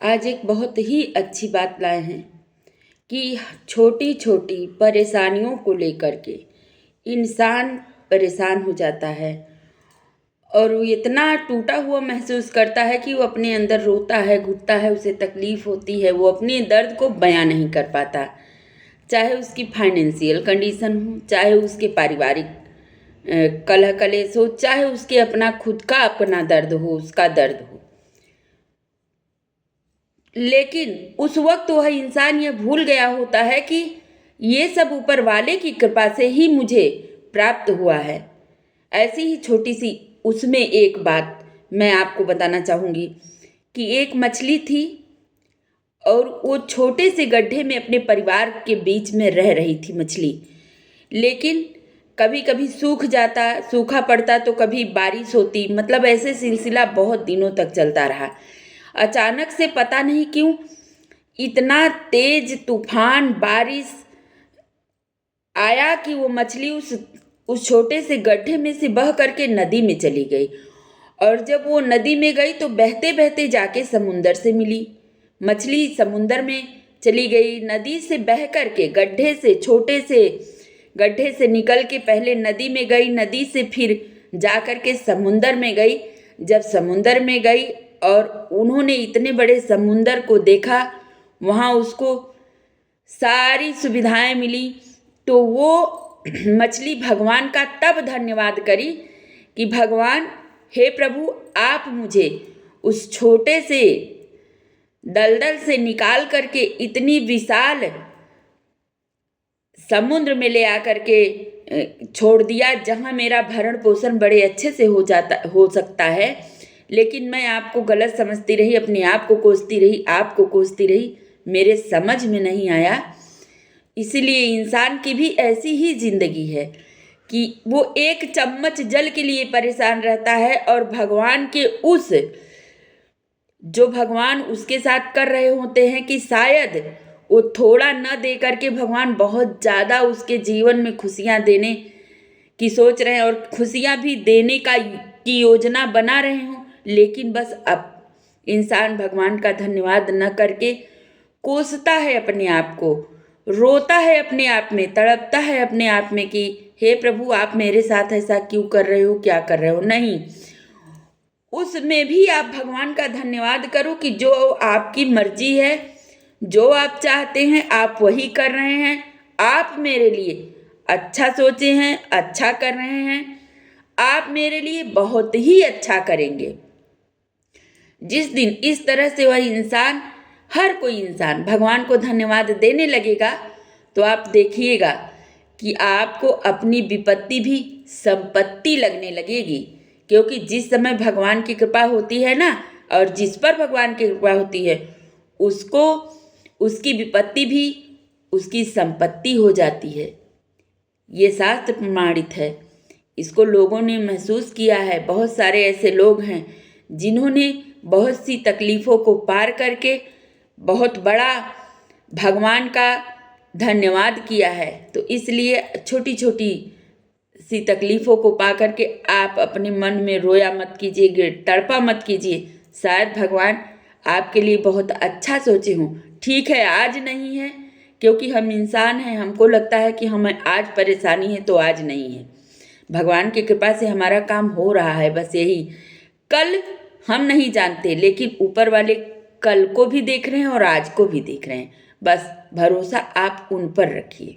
आज एक बहुत ही अच्छी बात लाए हैं कि छोटी छोटी परेशानियों को लेकर के इंसान परेशान हो जाता है और वो इतना टूटा हुआ महसूस करता है कि वो अपने अंदर रोता है, घुटता है, उसे तकलीफ़ होती है, वो अपने दर्द को बयां नहीं कर पाता। चाहे उसकी फाइनेंशियल कंडीशन हो, चाहे उसके पारिवारिक कलह कलेश हो, चाहे उसके अपना खुद का अपना दर्द हो, उसका दर्द हो। लेकिन उस वक्त वह इंसान यह भूल गया होता है कि ये सब ऊपर वाले की कृपा से ही मुझे प्राप्त हुआ है। ऐसी ही छोटी सी उसमें एक बात मैं आपको बताना चाहूँगी कि एक मछली थी और वो छोटे से गड्ढे में अपने परिवार के बीच में रह रही थी मछली। लेकिन कभी कभी सूखा पड़ता तो कभी बारिश होती, मतलब ऐसे सिलसिला बहुत दिनों तक चलता रहा। अचानक से पता नहीं क्यों इतना तेज तूफान बारिश आया कि वो मछली उस छोटे से गड्ढे में से बह करके नदी में चली गई। और जब वो नदी में गई तो बहते बहते जाके समुंदर से मिली। मछली समुंदर में चली गई, नदी से बह करके छोटे से गड्ढे से निकल के पहले नदी में गई, नदी से फिर जा कर के समुंदर में गई। जब समुंदर में गई और उन्होंने इतने बड़े समुंदर को देखा, वहाँ उसको सारी सुविधाएं मिली, तो वो मछली भगवान का तब धन्यवाद करी कि भगवान, हे प्रभु, आप मुझे उस छोटे से दलदल से निकाल करके इतनी विशाल समुद्र में ले आकर के छोड़ दिया, जहाँ मेरा भरण पोषण बड़े अच्छे से हो सकता है। लेकिन मैं आपको गलत समझती रही, अपने आप को कोसती रही, मेरे समझ में नहीं आया। इसीलिए इंसान की भी ऐसी ही जिंदगी है कि वो एक चम्मच जल के लिए परेशान रहता है और भगवान उसके साथ कर रहे होते हैं कि शायद वो थोड़ा न दे करके भगवान बहुत ज़्यादा उसके जीवन में खुशियाँ देने की सोच रहे हैं और खुशियाँ भी देने की योजना बना रहे हों। लेकिन बस अब इंसान भगवान का धन्यवाद न करके कोसता है अपने आप को, रोता है अपने आप में, तड़पता है अपने आप में कि हे प्रभु, आप मेरे साथ ऐसा क्यों कर रहे हो, क्या कर रहे हो। नहीं, उसमें भी आप भगवान का धन्यवाद करो कि जो आपकी मर्जी है, जो आप चाहते हैं आप वही कर रहे हैं। आप मेरे लिए अच्छा सोचे हैं, अच्छा कर रहे हैं, आप मेरे लिए बहुत ही अच्छा करेंगे। जिस दिन इस तरह से हर कोई इंसान भगवान को धन्यवाद देने लगेगा तो आप देखिएगा कि आपको अपनी विपत्ति भी संपत्ति लगने लगेगी। क्योंकि जिस समय भगवान की कृपा होती है ना, और जिस पर भगवान की कृपा होती है, उसको उसकी विपत्ति भी उसकी संपत्ति हो जाती है। ये शास्त्र प्रमाणित है, इसको लोगों ने महसूस किया है। बहुत सारे ऐसे लोग हैं जिन्होंने बहुत सी तकलीफ़ों को पार करके बहुत बड़ा भगवान का धन्यवाद किया है। तो इसलिए छोटी छोटी सी तकलीफ़ों को पा करके आप अपने मन में रोया मत कीजिए, तड़पा मत कीजिए। शायद भगवान आपके लिए बहुत अच्छा सोचे हों। ठीक है, आज नहीं है, क्योंकि हम इंसान हैं, हमको लगता है कि हमें आज परेशानी है तो आज नहीं है। भगवान की कृपा से हमारा काम हो रहा है, बस यही। कल हम नहीं जानते, लेकिन ऊपर वाले कल को भी देख रहे हैं और आज को भी देख रहे हैं। बस भरोसा आप उन पर रखिए।